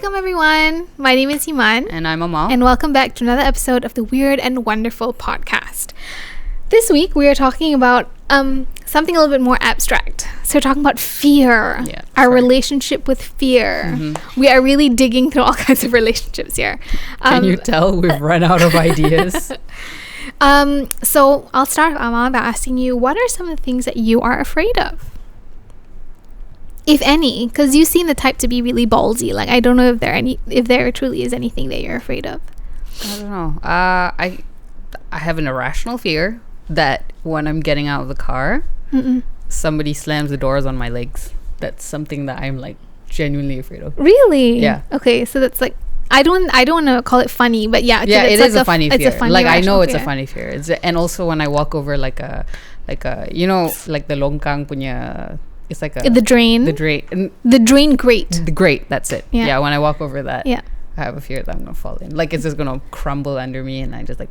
Assalamualaikum everyone. My name is Iman. And I'm Amal. And welcome back to another episode of the Weird and Wonderful podcast. This week we are talking about something a little bit more abstract. So we're talking about fear. Yeah, our relationship with fear. Mm-hmm. We are really digging through all kinds of relationships here. Can you tell we've run out of ideas? So I'll start, Amal, by asking you, what are some of the things that you are afraid of? If any, because you seem the type to be really ballsy. Like, I don't know if there truly is anything that you're afraid of. I don't know. I have an irrational fear that when I'm getting out of the car, somebody slams the doors on my legs. That's something that I'm like genuinely afraid of. Really? Yeah. Okay, so that's like, I don't want to call it funny, but yeah, it like is a funny fear. It's a funny, like I know it's fear. a funny fear. And also when I walk over like a you know, like the longkang punya. It's like the drain grate. The grate, that's it. Yeah, when I walk over that, I have a fear that I'm gonna fall in. Like, it's just gonna crumble under me, and I just like,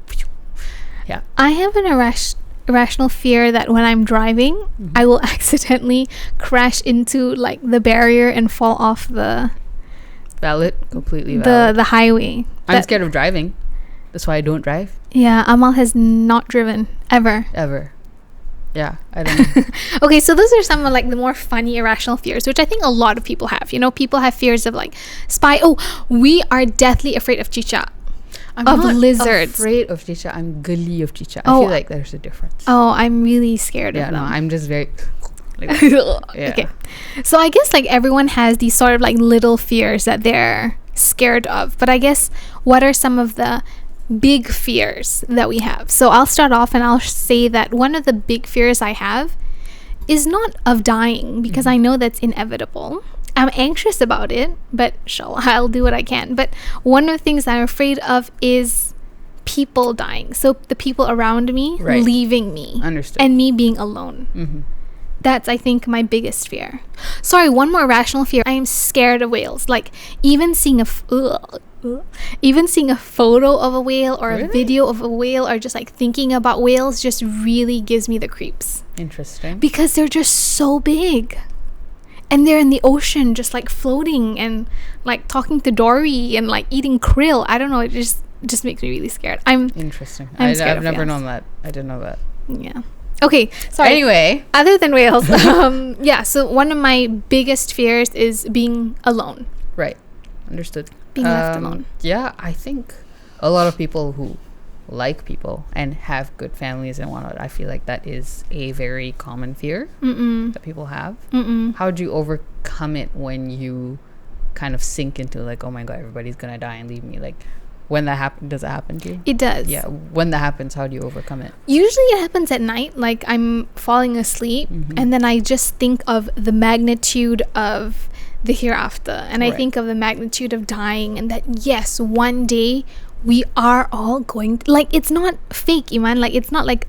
yeah. I have an irrational fear that when I'm driving, I will accidentally crash into like the barrier and fall off the completely valid. the highway. I'm scared of driving. That's why I don't drive. Yeah, Amal has not driven ever. Yeah, I don't know. Okay, so those are some of like the more funny irrational fears, which I think a lot of people have. You know, people have fears of like we are deathly afraid of chicha. I'm not lizards. afraid of chicha. I'm gully of chicha. I feel like there's a difference. I'm really scared of them. Yeah, no, I'm just very like, Okay. So I guess like everyone has these sort of like little fears that they're scared of. But I guess what are some of the big fears that we have? So I'll start off and I'll say that one of the big fears I have is not of dying, because I know that's inevitable. I'm anxious about it, but I'll do what I can. But one of the things that I'm afraid of is people dying. So the people around me leaving me. Understood. And me being alone. That's, I think, my biggest fear. Sorry, one more rational fear. I am scared of whales. Like, even seeing a photo of a whale or a video of a whale, or just like thinking about whales, just really gives me the creeps. Interesting. Because they're just so big. And they're in the ocean just like floating and like talking to Dory and like eating krill. I don't know. It just makes me really scared. Interesting. I've never known that. I didn't know that. Yeah. Okay, sorry. Anyway, other than whales, so one of my biggest fears is being alone. Right. Understood. Being left alone. Yeah, I think a lot of people who like people and have good families and whatnot, I feel like that is a very common fear that people have. How do you overcome it when you kind of sink into like, oh my god, everybody's gonna die and leave me? Like, when that happens, does it happen to you? It does. Yeah. When that happens, how do you overcome it? Usually it happens at night. Like, I'm falling asleep and then I just think of the magnitude of the hereafter. And I think of the magnitude of dying, and that, yes, one day we are all going to, like, it's not fake, Iman. Like, it's not like,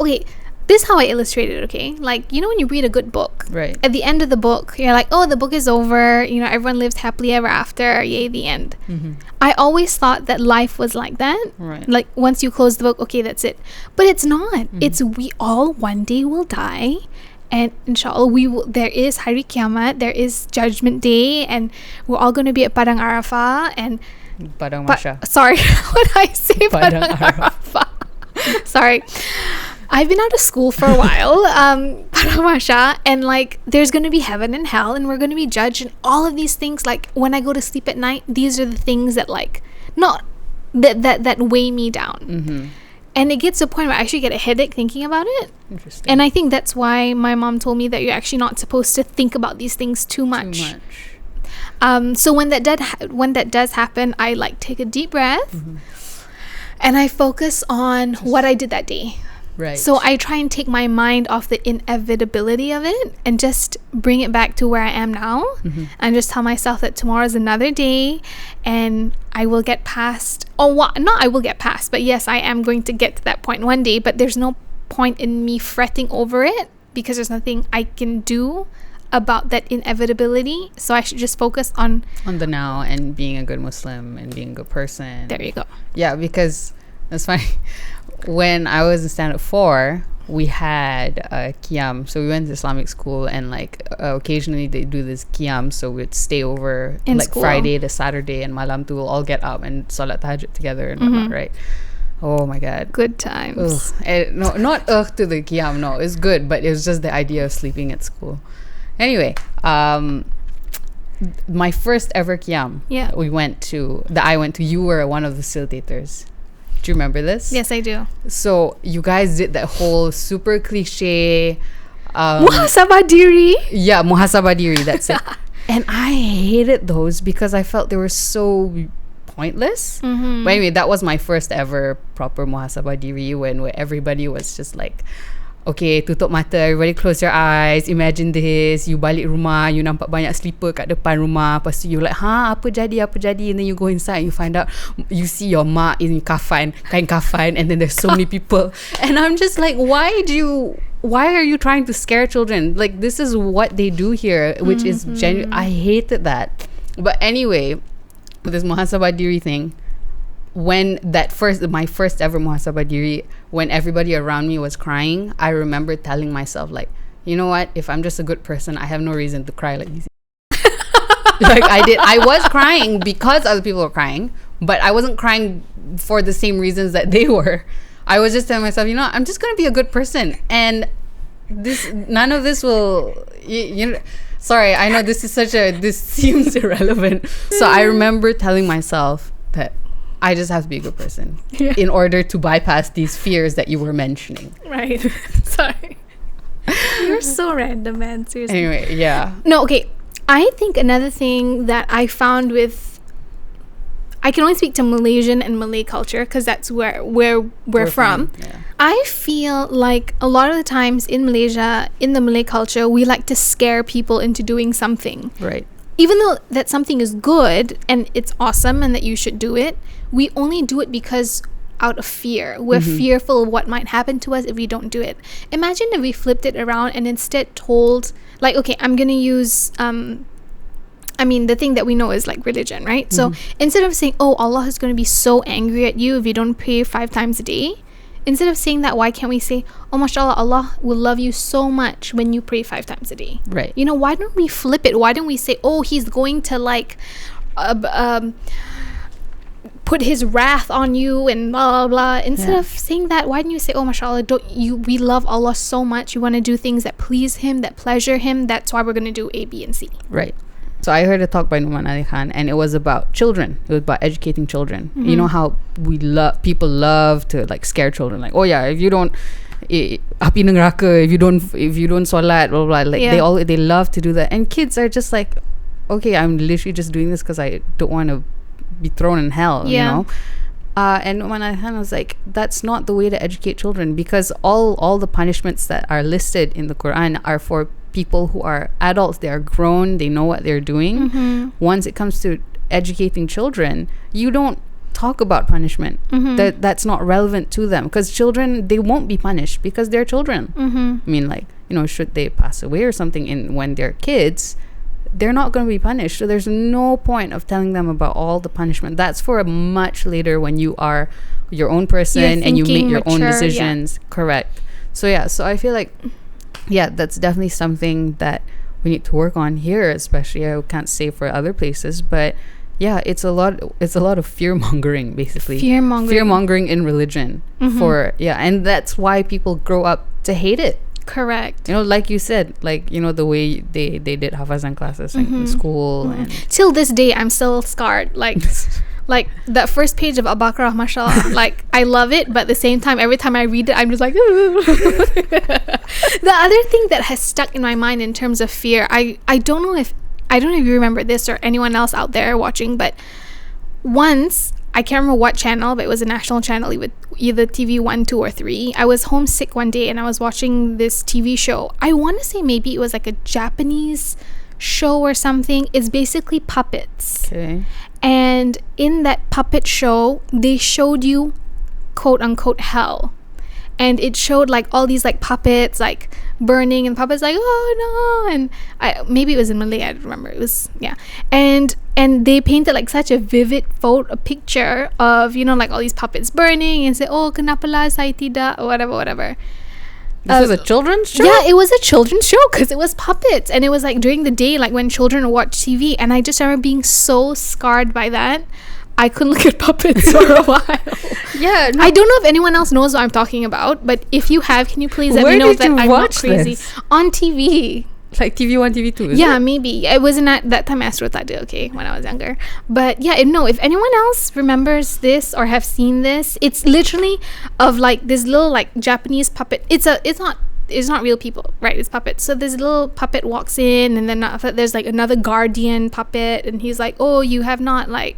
okay, this is how I illustrate it, okay? Like, you know when you read a good book? Right. At the end of the book, you're like, oh, the book is over. You know, everyone lives happily ever after. Yay, the end. I always thought that life was like that. Right. Like, once you close the book, okay, that's it. But it's not. It's we all one day will die. And inshallah, there is Hari Kiamat, there is Judgment Day, and we're all going to be at Padang Arafah and Padang Masha. Sorry, what did I say? Padang Arafah. Sorry. I've been out of school for a while, Padang Masha, and like there's going to be heaven and hell, and we're going to be judged, and all of these things. Like, when I go to sleep at night, these are the things that like that weigh me down. And it gets to a point where I actually get a headache thinking about it. Interesting. And I think that's why my mom told me that you're actually not supposed to think about these things too much. So when that does happen, I like take a deep breath and I focus on what I did that day. Right. So I try and take my mind off the inevitability of it and just bring it back to where I am now, and just tell myself that tomorrow is another day and I will get past. Not I will get past, but yes, I am going to get to that point one day, but there's no point in me fretting over it because there's nothing I can do about that inevitability. So I should just focus on the now and being a good Muslim and being a good person. There you go. Yeah, because that's funny. When I was in stand-up 4, we had qiyam. So we went to Islamic school, and like occasionally they do this qiyam. So we'd stay over In like school. Friday to Saturday, and malam tu we'll all get up and salat tahajjud together and whatnot, right? Oh my god. Good times. No, not to the qiyam. No, it's good, but it was just the idea of sleeping at school. Anyway, my first ever qiyam. Yeah. I went to. You were one of the facilitators. Do you remember this? Yes, I do. So you guys did that whole super cliche. Muhasabah diri. Yeah, muhasabah diri. That's it. And I hated those because I felt they were so pointless. Mm-hmm. But anyway, that was my first ever proper muhasabah diri where everybody was just like, okay, tutup mata, everybody close your eyes, imagine this, you balik rumah, you nampak banyak slipper kat depan rumah, lepas tu you like, apa jadi, and then you go inside and you find out, you see your mak in kain kafan, and then there's so many people, and I'm just like, why are you trying to scare children? Like, this is what they do here, which is genuine. I hated that. But anyway, with this muhasabah diri thing, when my first ever muhasabah diri, when everybody around me was crying, I remember telling myself, like, you know what, if I'm just a good person, I have no reason to cry like this. Like I was crying because other people were crying, but I wasn't crying for the same reasons that they were. I was just telling myself, you know, I'm just gonna be a good person, and none of this will, you know. Sorry, I know this seems irrelevant. So I remember telling myself that I just have to be a good person in order to bypass these fears that you were mentioning. Right. Sorry. You're so random, man. Seriously. Anyway, yeah. No, okay. I think another thing that I found I can only speak to Malaysian and Malay culture because that's where we're from. Yeah. I feel like a lot of the times in Malaysia, in the Malay culture, we like to scare people into doing something. Right. Even though that something is good and it's awesome and that you should do it, we only do it because out of fear. We're fearful of what might happen to us if we don't do it. Imagine if we flipped it around and instead told, like, okay, I'm going to use... the thing that we know is like religion, right? So instead of saying, oh, Allah is going to be so angry at you if you don't pray 5 times a day, instead of saying that, why can't we say, oh, mashallah, Allah will love you so much when you pray 5 times a day? Right. You know, why don't we flip it? Why don't we say, oh, he's going to like put his wrath on you and blah, blah, blah. Instead of saying that, why don't you say, oh, mashallah, we love Allah so much. You want to do things that please him, that pleasure him. That's why we're going to do A, B, and C. Right. So I heard a talk by Iman and Amal, and it was about children. It was about educating children. You know how people love to like scare children. Like, oh yeah, if you don't api neraka, if you don't solat, blah, blah, blah. Like they love to do that. And kids are just like, okay, I'm literally just doing this because I don't want to be thrown in hell, you know. And Iman and Amal was like, that's not the way to educate children, because all the punishments that are listed in the Quran are for people who are adults. They are grown, they know what they're doing. Once it comes to educating children, you don't talk about punishment. That's not relevant to them, because children, they won't be punished because they're children. I mean, like, you know, should they pass away or something when they're kids, they're not going to be punished. So there's no point of telling them about all the punishment. That's for a much later, when you are your own person and you make your own decisions. Correct. So I feel like, that's definitely something that we need to work on here, especially. I can't say for other places, but it's a lot of fear mongering, basically. Fear mongering in religion. And that's why people grow up to hate it. Correct. You know, like you said, like, you know, the way they did hafazan classes in school. And till this day, I'm still scarred. Like like that first page of Al-Baqarah, mashallah, like I love it, but at the same time, every time I read it, I'm just like The other thing that has stuck in my mind in terms of fear, I don't know if you remember this or anyone else out there watching, but once, I can't remember what channel, but it was a national channel, either TV 1, 2, or 3. I was homesick one day and I was watching this TV show. I want to say maybe it was like a Japanese show or something. It's basically puppets. Okay. And in that puppet show, they showed you quote unquote hell. And it showed like all these like puppets like burning, and puppets like, oh no, and maybe it was in Malay, I don't remember. It was and they painted like such a vivid a picture of, you know, like all these puppets burning, and say, oh, kenapalah saya tidak, or whatever. This was a children's show? Yeah, it was a children's show because it was puppets. And it was like during the day, like when children watch TV. And I just remember being so scarred by that. I couldn't look at puppets for a while. Yeah. No. I don't know if anyone else knows what I'm talking about. But if you have, can you please let me know that I'm not crazy? This? On TV. Like TV1, TV2, yeah, it? Maybe. It wasn't at that time Astro Tade, okay, when I was younger. But yeah, no, if anyone else remembers this or have seen this, it's literally of like this little like Japanese puppet. It's not real people, right? It's puppets. So this little puppet walks in, and then there's like another guardian puppet, and he's like, oh, you have not like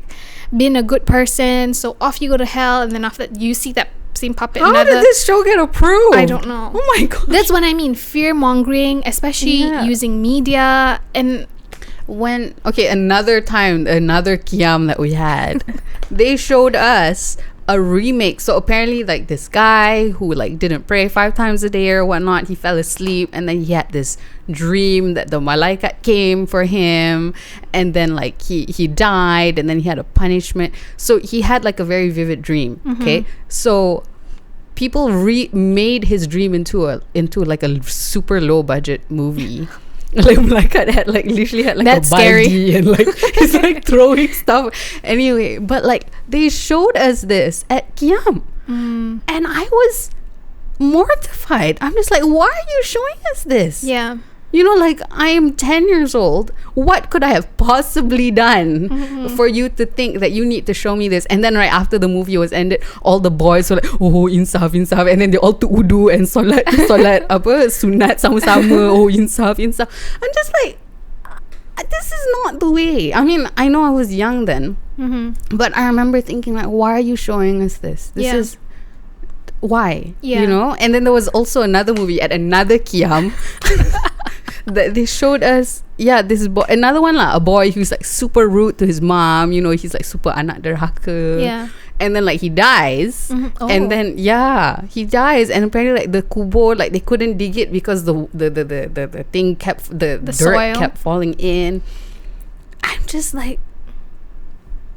been a good person, so off you go to hell. And then after that, you see that same puppet. How did this show get approved? I don't know. Oh my god. That's what I mean. Fear mongering, especially using media. And when another Qiyam that we had, they showed us a remake. So apparently like this guy who like didn't pray 5 times a day or whatnot, he fell asleep, and then he had this dream that the malaikat came for him, and then like he died, and then he had a punishment. So he had like a very vivid dream. Okay, so people made his dream into like a super low budget movie. Like malaikat had like literally had like that's a baldi scary. and like he's like throwing stuff anyway. But like they showed us this at Qiyam, and I was mortified. I'm just like, why are you showing us this? Yeah. You know, like, I am 10 years old. What could I have possibly done for you to think that you need to show me this? And then right after the movie was ended, all the boys were like, oh, insaf. And then they all took wudu and solat apa, sunat sama-sama. Oh, insaf. I'm just like, this is not the way. I mean, I know I was young then. But I remember thinking, like, why are you showing us this? This is... Why? Yeah. You know? And then there was also another movie at another Qiyam that they showed us, this boy, another one a boy who's like super rude to his mom, you know, he's like super anak derhaka. Yeah. And then like he dies, and then he dies, and apparently like the kubur, like they couldn't dig it because the thing kept the dirt soil kept falling in. I'm just like,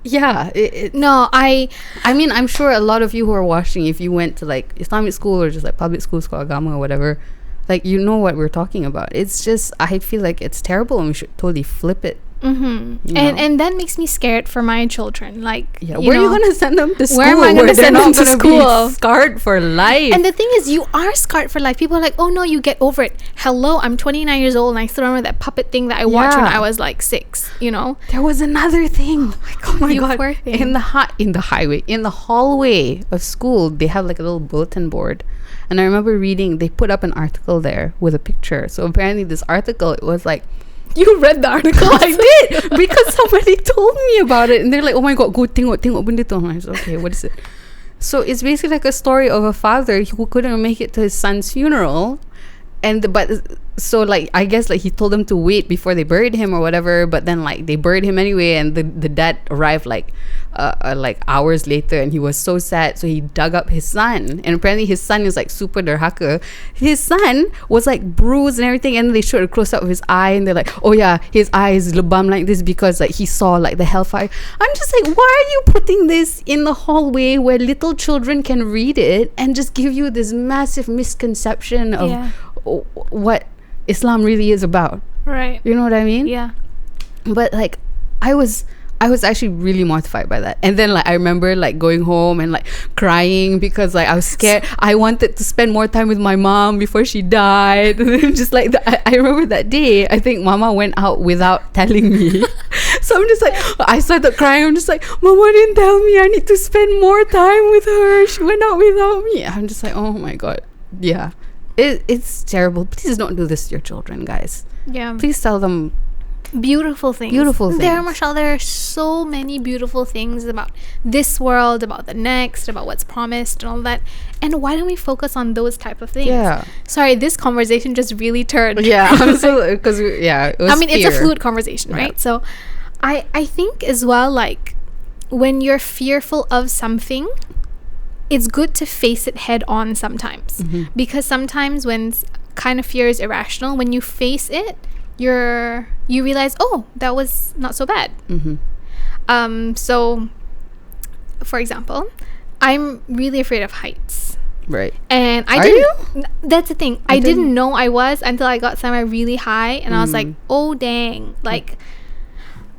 no, I mean, I'm sure a lot of you who are watching, if you went to like Islamic school or just like public school, sekolah agama or whatever, like, you know what we're talking about. It's just, I feel like it's terrible, and we should totally flip it. And that makes me scared for my children. Like, where are you gonna send them to school? Where am I gonna send them to school? Be scarred for life. And the thing is, you are scarred for life. People are like, oh no, you get over it. Hello, I'm 29 years old, and I still remember that puppet thing that I watched when I was like 6. You know, there was another thing. Oh my god! Poor thing. In the hallway of school, they have like a little bulletin board. And I remember reading, they put up an article there with a picture. So apparently this article, it was like, you read the article? I did, because somebody told me about it. And they're like, oh my god, go tengok benda tu. I was like, okay, what is it? So it's basically like a story of a father who couldn't make it to his son's funeral. So like, I guess like he told them to wait before they buried him or whatever, but then like they buried him anyway, and the dad arrived like hours later, and he was so sad, so he dug up his son, and apparently his son is like super derhaka. His son was like bruised and everything, and they showed a close up of his eye, and they're like, oh yeah, his eye is lebam like this because like he saw like the hellfire. I'm just like, why are you putting this in the hallway where little children can read it and just give you this massive misconception of what Islam really is about, right? You know what I mean? Yeah. But like, I was actually really mortified by that. And then like, I remember like going home and like crying because like I was scared. I wanted to spend more time with my mom before she died. And then just like I remember that day, I think Mama went out without telling me. So I'm just like, I started crying. I'm just like, Mama didn't tell me. I need to spend more time with her. She went out without me. I'm just like, oh my god. Yeah. It's terrible. Please don't do this to your children, guys. Yeah. Please tell them beautiful things. There are so many beautiful things about this world, about the next, about what's promised and all that. And why don't we focus on those type of things? Yeah. Sorry, this conversation just really turned. Yeah. Because it was fear. It's a fluid conversation, yeah. right? So I think as well, like, when you're fearful of something, it's good to face it head on sometimes. Because sometimes when kind of fear is irrational, when you face it, you realize, oh, that was not so bad. So for example, I'm really afraid of heights. Right. And I didn't. That's the thing. I didn't know I was until I got somewhere really high, and I was like, oh dang, like.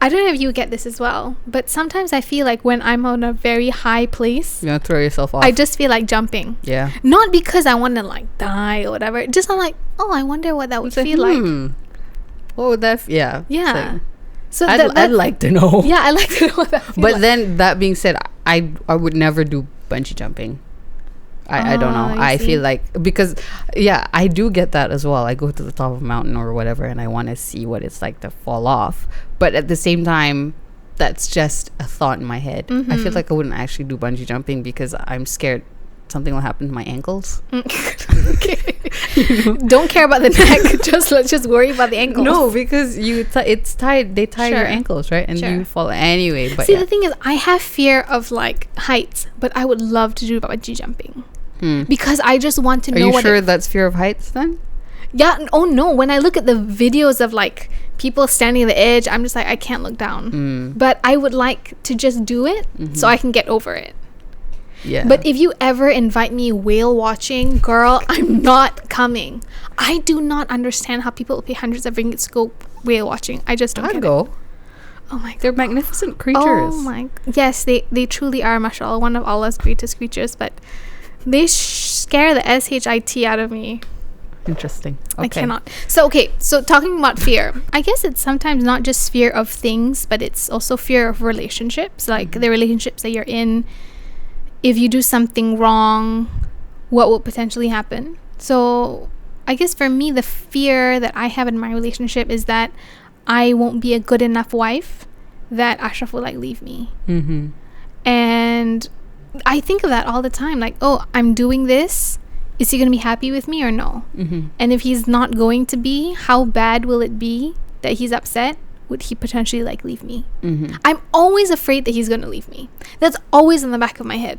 I don't know if you get this as well, but sometimes I feel like when I'm on a very high place, You want to throw yourself off. I just feel like jumping. Yeah. Not because I want to like die or whatever. Just I'm like, oh, I wonder what that would feel like. What would that? Yeah. Yeah. So I'd like to know. Yeah, I like to know what that feels But like. then that being said, I would never do bungee jumping. I don't know. I feel like, because I do get that as well. I go to the top of a mountain or whatever, and I want to see what it's like to fall off. But at the same time, that's just a thought in my head. I feel like I wouldn't actually do bungee jumping because I'm scared something will happen to my ankles. Okay. Don't care about the neck. Let's just worry about the ankles. No, because it's tied. They tie your ankles, right? And you fall anyway. But see, the thing is, I have fear of like heights, but I would love to do bungee jumping because I just want to know. Are you sure that's fear of heights then? Yeah. Oh no. When I look at the videos of like people standing at the edge, I'm just like, I can't look down. But I would like to just do it so I can get over it. Yeah. But if you ever invite me whale watching, girl, I'm not coming. I do not understand how people pay hundreds of ringgits to go whale watching. I just don't I'd get go. it. Oh my god. They're magnificent creatures. Oh my. Yes, they truly are, mashallah, one of Allah's greatest creatures, but they scare the shit out of me. Interesting. Okay. I cannot. So talking about fear, I guess it's sometimes not just fear of things, but it's also fear of relationships, like the relationships that you're in. If you do something wrong, what will potentially happen? So I guess for me, the fear that I have in my relationship is that I won't be a good enough wife, that Ashraf will like leave me. And I think of that all the time, like, oh, I'm doing this, is he going to be happy with me or no? And if he's not going to be, how bad will it be that he's upset? Would he potentially like leave me? I'm always afraid that he's going to leave me. That's always in the back of my head.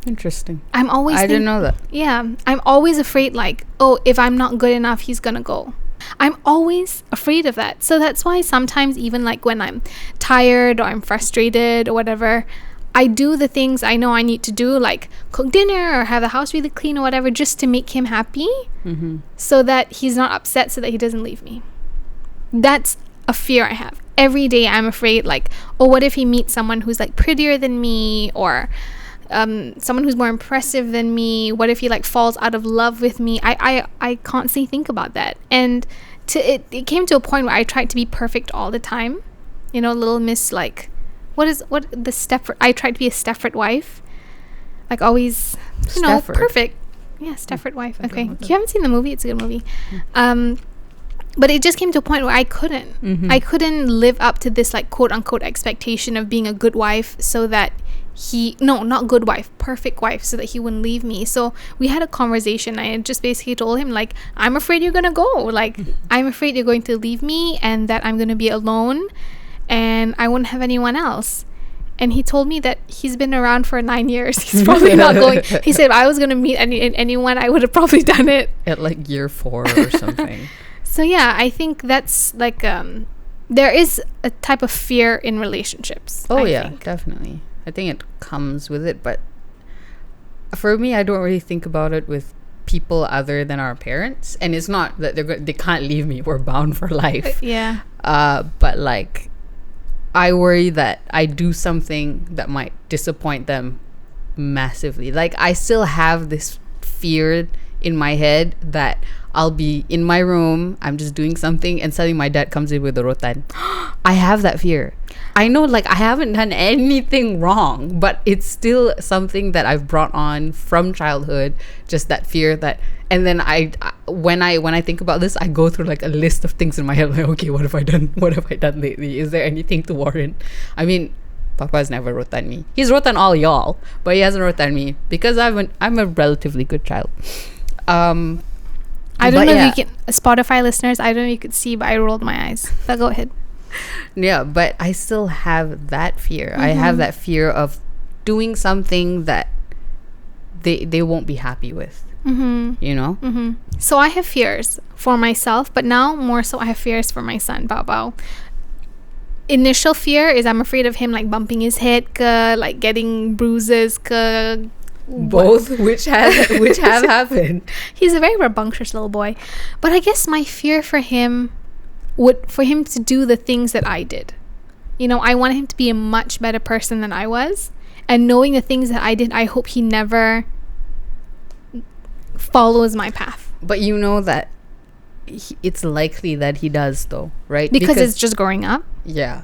Interesting. I didn't know that. Yeah, I'm always afraid like, oh, if I'm not good enough, he's gonna go. I'm always afraid of that. So that's why sometimes even like when I'm tired or I'm frustrated or whatever, I do the things I know I need to do, like cook dinner or have the house really clean or whatever, just to make him happy, so that he's not upset, so that he doesn't leave me. That's a fear I have. Every day I'm afraid like, oh, what if he meets someone who's like prettier than me, or someone who's more impressive than me? What if he like falls out of love with me? I constantly think about that, and it came to a point where I tried to be perfect all the time, you know, little miss, like what the Stepford, I tried to be a Stepford wife, like always, you know, perfect. Yeah, Stepford wife. Okay, you haven't seen the movie? It's a good movie. But it just came to a point where I couldn't live up to this like quote unquote expectation of being a good wife, so that not good wife, perfect wife, so that he wouldn't leave me. So we had a conversation. I just basically told him like, I'm afraid you're gonna go, like I'm afraid you're going to leave me, and that I'm gonna be alone and I won't have anyone else. And he told me that he's been around for 9 years. He's probably not going. He said, if I was gonna meet anyone, I would have probably done it at like year 4 or something. So yeah, I think that's like there is a type of fear in relationships. I think. Definitely. I think it comes with it, but for me, I don't really think about it with people other than our parents. And it's not that they can't leave me. We're bound for life. Yeah. But like, I worry that I do something that might disappoint them massively. Like, I still have this fear in my head that I'll be in my room, I'm just doing something, and suddenly my dad comes in with a rotan. I have that fear. I know, like, I haven't done anything wrong, but it's still something that I've brought on from childhood, just that fear that. And then when I think about this, I go through like a list of things in my head, like, okay, what have I done lately? Is there anything to warrant? I mean, Papa's never rotan me. He's rotan all y'all, but he hasn't rotan me because I'm a relatively good child. I don't know if you can, Spotify listeners, I don't know if you could see, but I rolled my eyes. But go ahead. Yeah, but I still have that fear. I have that fear of doing something that they won't be happy with. You know? So I have fears for myself, but now more so I have fears for my son, Bao Bao. Initial fear is I'm afraid of him like bumping his head, like getting bruises, Both, which have happened. He's a very rambunctious little boy. But I guess my fear for him for him to do the things that I did. You know, I want him to be a much better person than I was. And knowing the things that I did, I hope he never follows my path. But you know that it's likely that he does, though, right? Because it's just growing up? Yeah.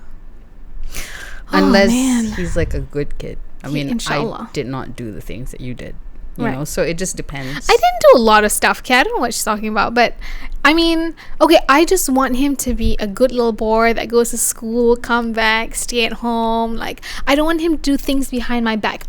Oh, unless man. he's like a good kid. I mean, Inshallah. I did not do the things that you did. You Right. know, so it just depends. I didn't do a lot of stuff, okay? I don't know what she's talking about, but I mean, okay, I just want him to be a good little boy that goes to school, come back, stay at home. Like, I don't want him to do things behind my back.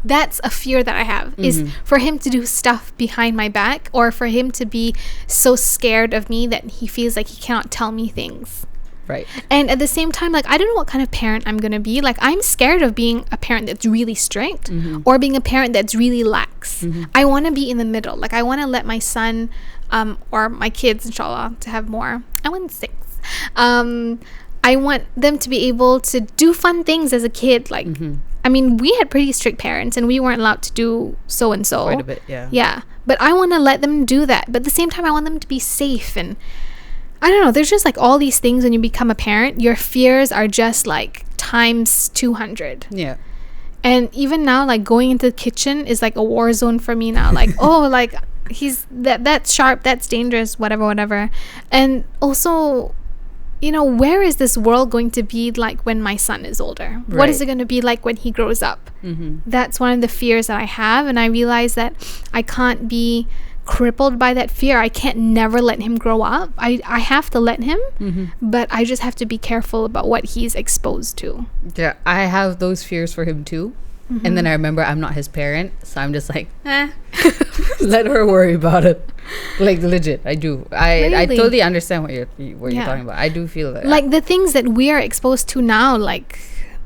That's a fear that I have, is for him to do stuff behind my back, or for him to be so scared of me that he feels like he cannot tell me things. Right. And at the same time, like, I don't know what kind of parent I'm going to be. Like, I'm scared of being a parent that's really strict or being a parent that's really lax. I want to be in the middle. Like, I want to let my son or my kids, inshallah, to have more. I want 6. I want them to be able to do fun things as a kid. Like, I mean, we had pretty strict parents and we weren't allowed to do so and so. Quite a bit, yeah. Yeah. But I want to let them do that. But at the same time, I want them to be safe. And I don't know, there's just like all these things when you become a parent, your fears are just like times 200. Yeah. And even now, like, going into the kitchen is like a war zone for me now. Like, oh, like, he's that's sharp, that's dangerous, whatever. And also, you know, where is this world going to be like when my son is older? What Right. is it going to be like when he grows up? That's one of the fears that I have. And I realize that I can't be crippled by that fear. I can't never let him grow up. I have to let him, but I just have to be careful about what he's exposed to. Yeah, I have those fears for him too. And then I remember I'm not his parent, so I'm just like, let her worry about it. Like, legit, I do. I Really? totally understand what you're Yeah. talking about. I do feel that. Like the things that we are exposed to now, like,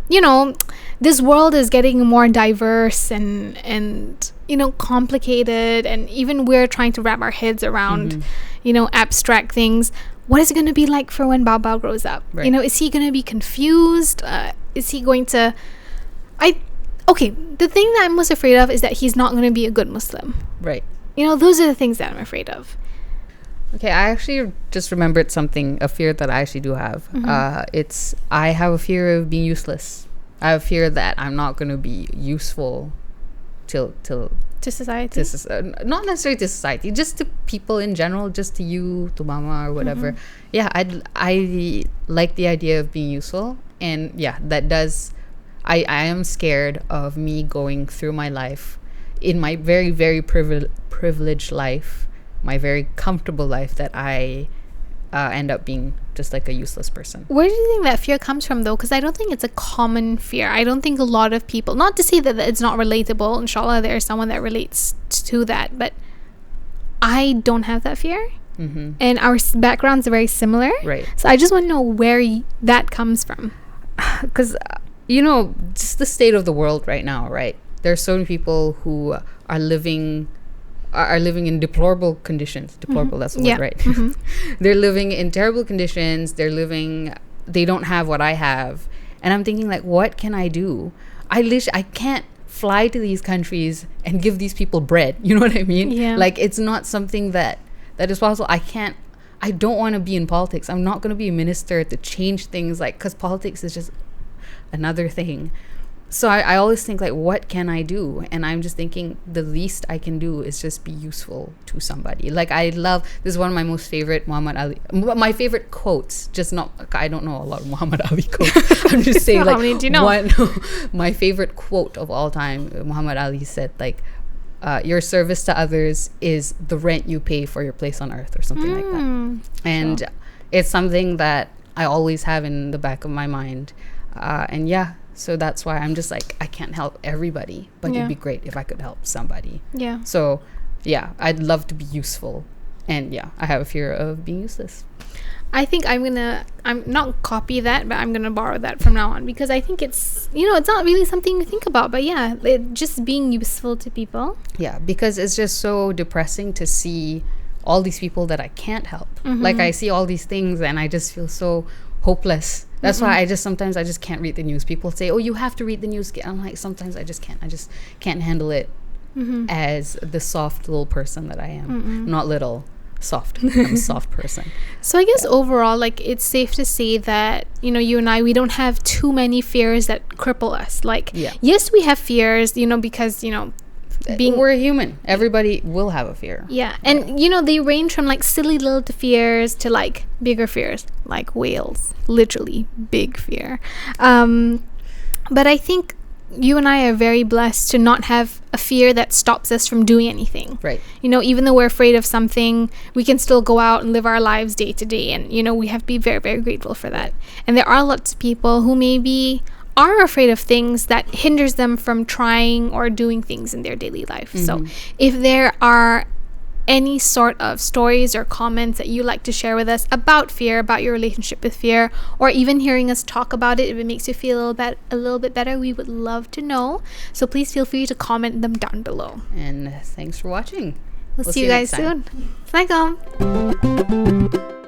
you know, this world is getting more diverse and you know, complicated, and even we're trying to wrap our heads around you know, abstract things. What is it going to be like for when Bao Bao grows up? Right. You know, is he going to be confused? Is he going to okay, the thing that I'm most afraid of is that he's not going to be a good Muslim. Right. You know, those are the things that I'm afraid of. Okay, I actually just remembered something, a fear that I actually do have. I have a fear of being useless. I have a fear that I'm not going to be useful till To society. not necessarily to society, just to people in general, just to you, to mama or whatever. Yeah, I like the idea of being useful, and yeah, that does. I am scared of me going through my life, in my very, very privileged life, my very comfortable life, that I end up being just like a useless person. Where do you think that fear comes from, though? Because I don't think it's a common fear. I don't think a lot of people, not to say that it's not relatable, inshallah there's someone that relates to that, but I don't have that fear. And our backgrounds are very similar. Right. So I just want to know where that comes from. Because you know, just the state of the world right now, right? There are so many people who are living in deplorable conditions. Deplorable, that's the word, right? They're living in terrible conditions. They don't have what I have. And I'm thinking, like, what can I do? I can't fly to these countries and give these people bread. You know what I mean? Yeah. Like, it's not something that is possible. I don't want to be in politics. I'm not going to be a minister to change things, like, because politics is just another thing. So I always think, like, what can I do? And I'm just thinking the least I can do is just be useful to somebody. Like, I love, this is one of my most favorite Muhammad Ali, my favorite quotes, just not, I don't know a lot of Muhammad Ali quotes. I'm just saying, like, How many do you know? My favorite quote of all time, Muhammad Ali said, like, your service to others is the rent you pay for your place on earth, or something like that. And it's something that I always have in the back of my mind. And yeah, so that's why I'm just like, I can't help everybody, but it'd be great if I could help somebody. Yeah. So yeah, I'd love to be useful. And yeah, I have a fear of being useless. I think I'm not copy that, but I'm gonna borrow that from now on, because I think it's, you know, it's not really something to think about, but yeah, just being useful to people. Yeah, because it's just so depressing to see all these people that I can't help. Like, I see all these things and I just feel so hopeless. That's why sometimes I just can't read the news. People say, oh, you have to read the news. I'm like, sometimes I just can't handle it. as the soft little person that I am. Not little, soft. I'm a soft person. So I guess overall, like, it's safe to say that, you know, you and I, we don't have too many fears that cripple us. Like, yes, we have fears, you know, because, you know, we're human. Everybody will have a fear. Yeah. And, you know, they range from like silly little fears to like bigger fears, like whales. Literally big fear. But I think you and I are very blessed to not have a fear that stops us from doing anything. Right. You know, even though we're afraid of something, we can still go out and live our lives day to day. And, you know, we have to be very, very grateful for that. And there are lots of people who maybe are afraid of things that hinders them from trying or doing things in their daily life. So if there are any sort of stories or comments that you like to share with us about fear, about your relationship with fear, or even hearing us talk about it, if it makes you feel a little bit better, we would love to know. So please feel free to comment them down below. And thanks for watching. We'll see you guys soon. Assalamualaikum.